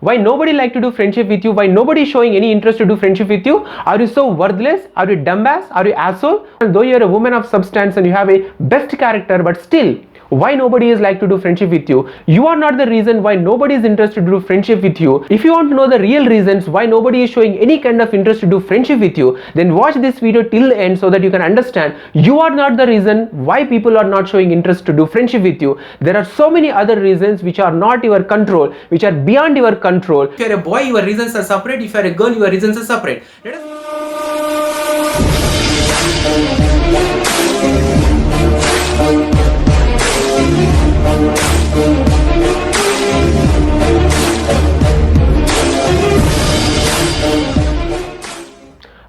Why nobody like to do friendship with you? Why nobody is showing any interest to do friendship with you? Are you so worthless? Are you dumbass? Are you asshole? And though you are a woman of substance and you have a best character, but still, why nobody is like to do friendship with you? You are not the reason why nobody is interested to do friendship with you. If you want to know the real reasons why nobody is showing any kind of interest to do friendship with you, then watch this video till the end so that you can understand you are not the reason why people are not showing interest to do friendship with you. There are so many other reasons which are not your control, which are beyond your control. If you are a boy, your reasons are separate. If you are a girl, your reasons are separate. Let us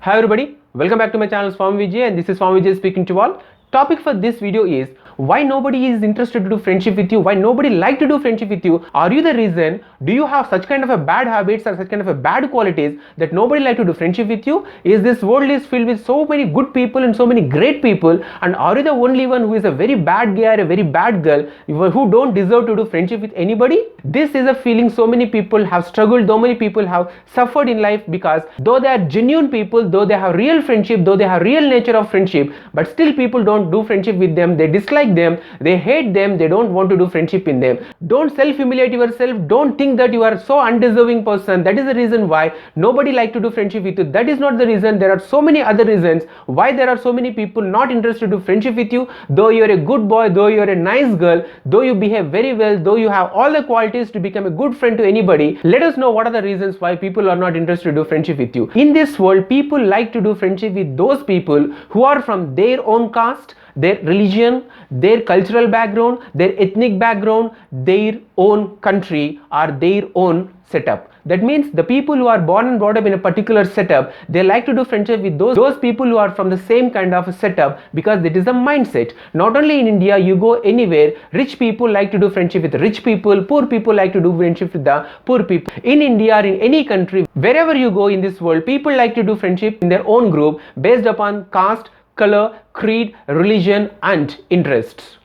Hi everybody, welcome back to my channel Swami Vijay, and this is Swami Vijay speaking to all. Topic for this video is why nobody is interested to do friendship with you, why nobody like to do friendship with you. Are you the reason? Do you have such kind of a bad habits or such kind of a bad qualities that nobody like to do friendship with you? Is this world is filled with so many good people and so many great people, and are you the only one who is a very bad guy or a very bad girl who don't deserve to do friendship with anybody? This is a feeling so many people have struggled, so many people have suffered in life, because though they are genuine people, though they have real friendship, though they have real nature of friendship, but still people don't do friendship with them. They dislike them, they hate them, they don't want to do friendship in them. Don't self-humiliate yourself. Don't think that you are so undeserving person. That is the reason why nobody like to do friendship with you. That is not the reason. There are so many other reasons why there are so many people not interested to do friendship with you. Though you are a good boy, though you are a nice girl, though you behave very well, though you have all the qualities to become a good friend to anybody, let us know what are the reasons why people are not interested to do friendship with you. In this world, people like to do friendship with those people who are from their own caste, their religion, their cultural background, their ethnic background, their own country, or their own setup. That means the people who are born and brought up in a particular setup, they like to do friendship with those people who are from the same kind of a setup, because it is a mindset. Not only in India, you go anywhere, rich people like to do friendship with rich people, poor people like to do friendship with the poor people. In India or in any country, wherever you go in this world, people like to do friendship in their own group based upon caste, color, creed, religion and interests.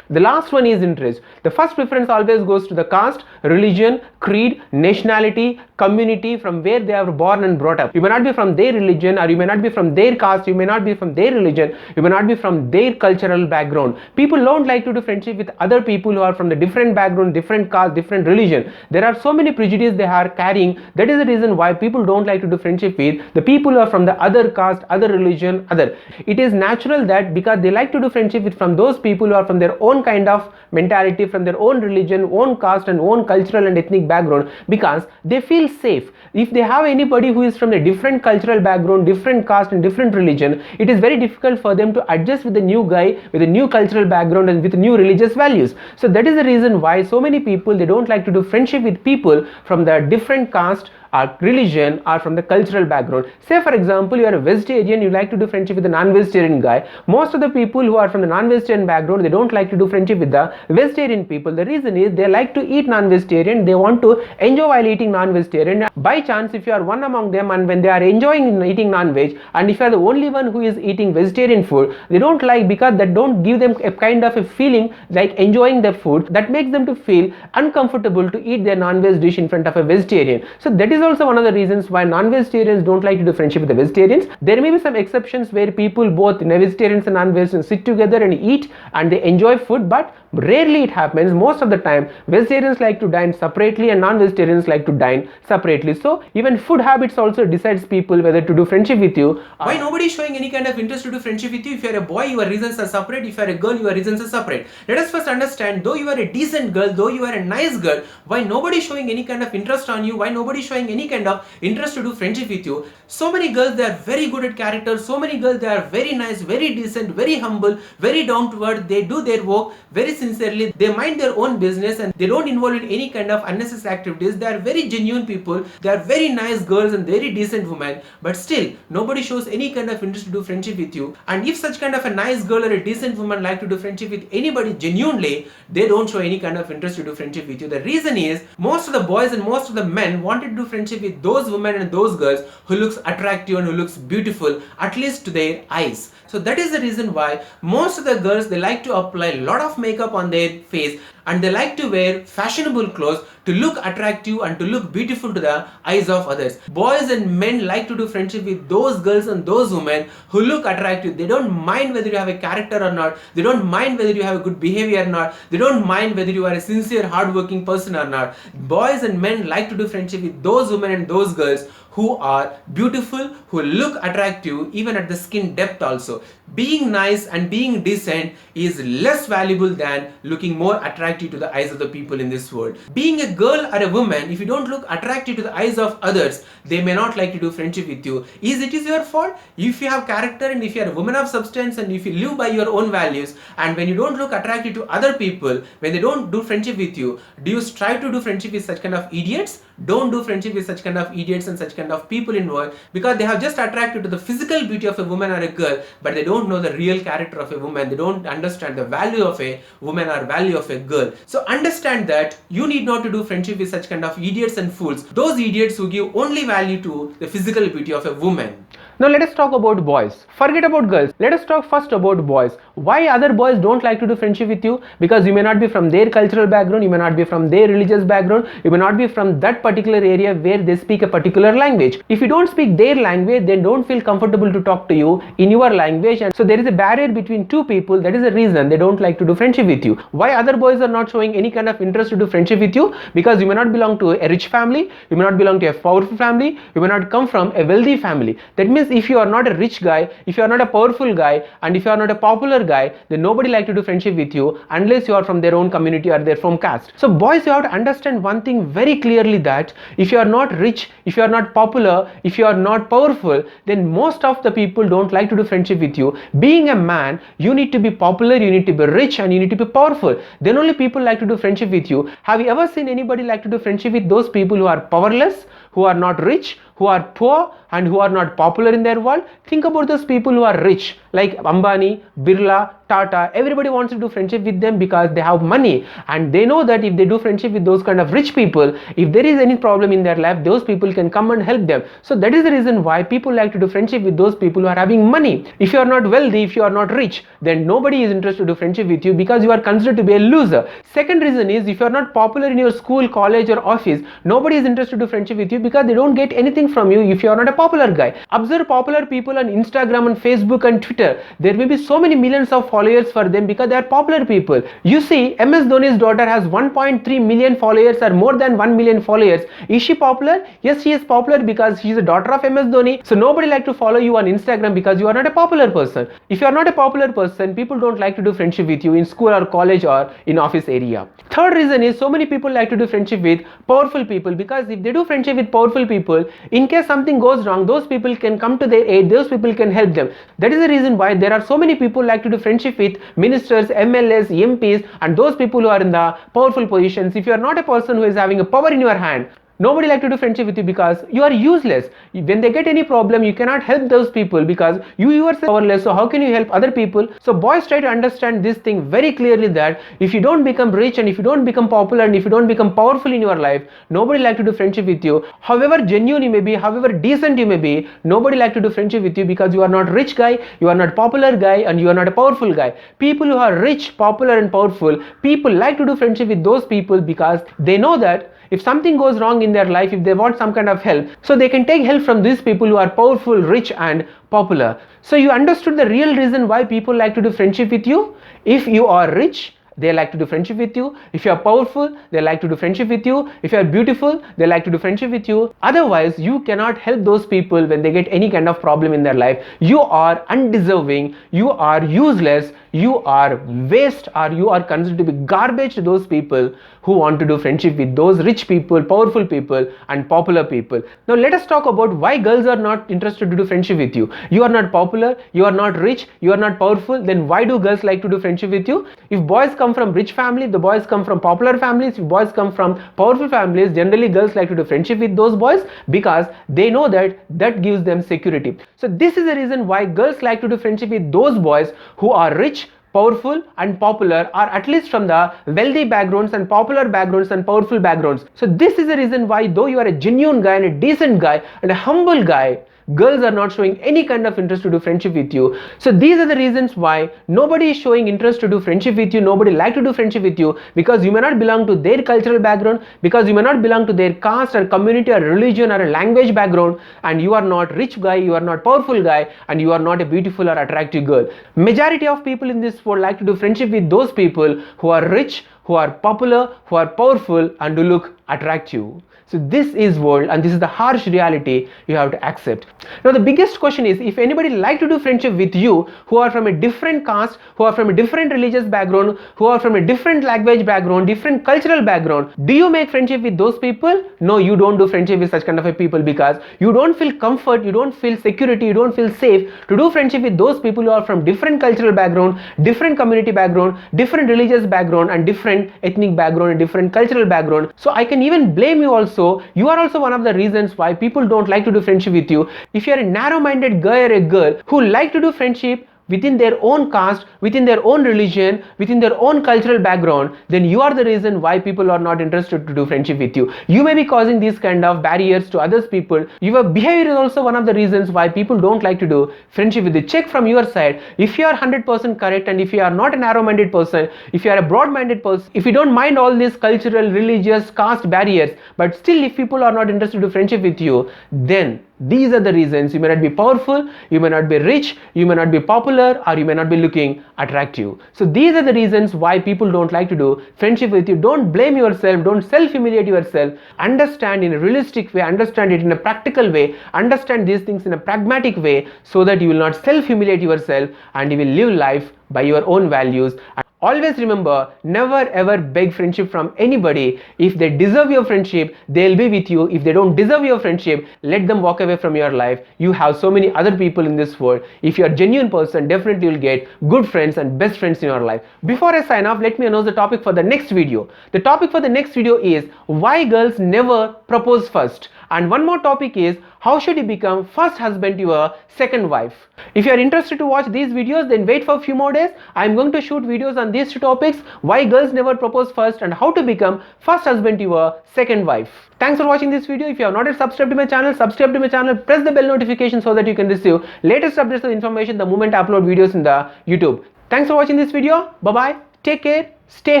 The last one is interest. The first preference always goes to the caste, religion, creed, nationality, community, from where they are born and brought up. You may not be from their religion, or you may not be from their caste, you may not be from their religion, you may not be from their cultural background. People don't like to do friendship with other people who are from the different background, different caste, different religion. There are so many prejudices they are carrying. That is the reason why people don't like to do friendship with the people who are from the other caste, other religion, other. It is natural that because they like to do friendship with from those people who are from their own kind of mentality, from their own religion, own caste and own cultural and ethnic background, because they feel safe. If they have anybody who is from a different cultural background, different caste and different religion, it is very difficult for them to adjust with the new guy with a new cultural background and with new religious values. So that is the reason why so many people, they don't like to do friendship with people from the different caste or religion or from the cultural background. Say for example, you are a vegetarian, you like to do friendship with a non-vegetarian guy. Most of the people who are from the non-vegetarian background, they don't like to do friendship with the vegetarian people. The reason is they like to eat non-vegetarian, they want to enjoy while eating non-vegetarian. By chance, if you are one among them and when they are enjoying eating non-veg, and if you are the only one who is eating vegetarian food, they don't like, because that don't give them a kind of a feeling like enjoying the food, that makes them to feel uncomfortable to eat their non-veg dish in front of a vegetarian. So that is also one of the reasons why non-vegetarians don't like to do friendship with the vegetarians. There may be some exceptions where people, both vegetarians and non-vegetarians, sit together and eat and they enjoy food, but rarely it happens. Most of the time vegetarians like to dine separately and non-vegetarians like to dine separately. So even food habits also decides people whether to do friendship with you. Why nobody is showing any kind of interest to do friendship with you? If you are a boy, your reasons are separate. If you are a girl, your reasons are separate. Let us first understand, though you are a decent girl, though you are a nice girl, why nobody is showing any kind of interest on you, why nobody is showing any kind of interest to do friendship with you. So many girls, they are very good at character. So many girls, they are very nice, very decent, very humble, very down to earth. They do their work very sincerely. They mind their own business and they don't involve in any kind of unnecessary activities. They are very genuine people. They are very nice girls and very decent women. But still, nobody shows any kind of interest to do friendship with you. And if such kind of a nice girl or a decent woman like to do friendship with anybody genuinely, they don't show any kind of interest to do friendship with you. The reason is, most of the boys and most of the men wanted to do friendship with those women and those girls who looks attractive and who looks beautiful, at least to their eyes. So that is the reason why most of the girls, they like to apply a lot of makeup on their face, and they like to wear fashionable clothes to look attractive and to look beautiful to the eyes of others. Boys and men like to do friendship with those girls and those women who look attractive. They don't mind whether you have a character or not. They don't mind whether you have a good behavior or not. They don't mind whether you are a sincere, hardworking person or not. Boys and men like to do friendship with those women and those girls who are beautiful, who look attractive even at the skin depth also. Being nice and being decent is less valuable than looking more attractive to the eyes of the people in this world. Being a girl or a woman, if you don't look attractive to the eyes of others, they may not like to do friendship with you. It is your fault? If you have character and if you are a woman of substance and if you live by your own values, and when you don't look attractive to other people, when they don't do friendship with you, do you strive to do friendship with such kind of idiots? Don't do friendship with such kind of idiots and such kind of people in world, because they have just attracted to the physical beauty of a woman or a girl, but they don't know the real character of a woman. They don't understand the value of a woman or value of a girl. So understand that you need not to do friendship with such kind of idiots and fools, those idiots who give only value to the physical beauty of a woman. Now let us talk about boys. Forget about girls. Let us talk first about boys. Why other boys don't like to do friendship with you? Because you may not be from their cultural background, you may not be from their religious background, you may not be from that particular area where they speak a particular language. If you don't speak their language, they don't feel comfortable to talk to you in your language, and so there is a barrier between two people. That is the reason they don't like to do friendship with you. Why other boys are not showing any kind of interest to do friendship with you? Because you may not belong to a rich family, you may not belong to a powerful family, you may not come from a wealthy family. That means if you are not a rich guy, if you are not a powerful guy, and if you are not a popular guy, then nobody like to do friendship with you unless you are from their own community or their from caste. So boys, you have to understand one thing very clearly, that if you are not rich, if you are not popular, if you are not powerful, then most of the people don't like to do friendship with you. Being a man, you need to be popular, you need to be rich, and you need to be powerful. Then only people like to do friendship with you. Have you ever seen anybody like to do friendship with those people who are powerless, who are not rich, who are poor, and who are not popular in their world? Think about those people who are rich, like Ambani, Birla, Tata. Everybody wants to do friendship with them because they have money, and they know that if they do friendship with those kind of rich people, if there is any problem in their life, those people can come and help them. So that is the reason why people like to do friendship with those people who are having money. If you are not wealthy, if you are not rich, then nobody is interested to do friendship with you because you are considered to be a loser. Second reason is, if you are not popular in your school, college or office, nobody is interested to do friendship with you because they don't get anything from you if you are not a popular guy. Observe popular people on Instagram and Facebook and Twitter. There may be so many millions of followers for them because they are popular people. You see, MS Dhoni's daughter has 1.3 million followers, or more than 1 million followers. Is she popular? Yes, she is popular because she is a daughter of MS Dhoni. So nobody like to follow you on Instagram because you are not a popular person. If you are not a popular person, people don't like to do friendship with you in school or college or in office area. Third reason is, so many people like to do friendship with powerful people, because if they do friendship with powerful people, in case something goes wrong, those people can come to their aid, those people can help them. That is the reason why there are so many people like to do friendship with ministers, MLAs, MPs, and those people who are in the powerful positions. If you are not a person who is having a power in your hand, nobody like to do friendship with you because you are useless. When they get any problem, you cannot help those people because you yourself are powerless. So how can you help other people? So boys, try to understand this thing very clearly, that if you don't become rich and if you don't become popular and if you don't become powerful in your life, nobody like to do friendship with you. However genuine you may be, however decent you may be, nobody like to do friendship with you because you are not rich guy, you are not popular guy, and you are not a powerful guy. People who are rich, popular and powerful, people like to do friendship with those people because they know that if something goes wrong in their life, if they want some kind of help, so they can take help from these people who are powerful, rich and popular. So you understood the real reason why people like to do friendship with you. If you are rich, they like to do friendship with you. If you are powerful, they like to do friendship with you. If you are beautiful, they like to do friendship with you. Otherwise, you cannot help those people when they get any kind of problem in their life. You are undeserving, you are useless, you are waste, or you are considered to be garbage to those people who want to do friendship with those rich people, powerful people and popular people. Now let us talk about why girls are not interested to do friendship with you. You are not popular, you are not rich, you are not powerful, then why do girls like to do friendship with you? If boys come from rich family, the boys come from popular families, if boys come from powerful families, generally girls like to do friendship with those boys because they know that that gives them security. So this is the reason why girls like to do friendship with those boys who are rich, powerful and popular, or at least from the wealthy backgrounds and popular backgrounds and powerful backgrounds. So this is the reason why, though you are a genuine guy and a decent guy and a humble guy, girls are not showing any kind of interest to do friendship with you. So these are the reasons why nobody is showing interest to do friendship with you, nobody like to do friendship with you, because you may not belong to their cultural background, because you may not belong to their caste or community or religion or a language background, and you are not rich guy, you are not powerful guy, and you are not a beautiful or attractive girl. Majority of people in this world like to do friendship with those people who are rich, who are popular, who are powerful, and who look attractive. So this is world, and this is the harsh reality you have to accept. Now the biggest question is, if anybody like to do friendship with you who are from a different caste, who are from a different religious background, who are from a different language background, different cultural background, do you make friendship with those people? No, you don't do friendship with such kind of a people, because you don't feel comfort, you don't feel security, you don't feel safe to do friendship with those people who are from different cultural background, different community background, different religious background, and different ethnic background and different cultural background. So I can even blame you also. You are also one of the reasons why people don't like to do friendship with you. If you are a narrow-minded guy or a girl who like to do friendship within their own caste, within their own religion, within their own cultural background, then you are the reason why people are not interested to do friendship with you. You may be causing these kind of barriers to others people. Your behavior is also one of the reasons why people don't like to do friendship with you. Check from your side. If you are 100% correct, and if you are not a narrow-minded person, if you are a broad-minded person, if you don't mind all these cultural, religious, caste barriers, but still if people are not interested to do friendship with you, then these are the reasons. You may not be powerful, you may not be rich, you may not be popular, or you may not be looking attractive. So these are the reasons why people don't like to do friendship with you. Don't blame yourself, don't self-humiliate yourself. Understand in a realistic way, understand it in a practical way, understand these things in a pragmatic way, so that you will not self-humiliate yourself and you will live life by your own values. Always remember, never ever beg friendship from anybody. If they deserve your friendship, they'll be with you. If they don't deserve your friendship, let them walk away from your life. You have so many other people in this world. If you're a genuine person, definitely you'll get good friends and best friends in your life. Before I sign off, let me announce the topic for the next video. The topic for the next video is why girls never propose first. And one more topic is how should you become first husband to your second wife. If you are interested to watch these videos, then wait for a few more days. I am going to shoot videos on these two topics: why girls never propose first and how to become first husband to your second wife. Thanks for watching this video. If you have not yet subscribed to my channel, subscribe to my channel, press the bell notification so that you can receive latest updates and information the moment I upload videos in the YouTube. Thanks for watching this video. Bye bye. Take care. Stay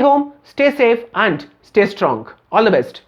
home, stay safe, and stay strong. All the best.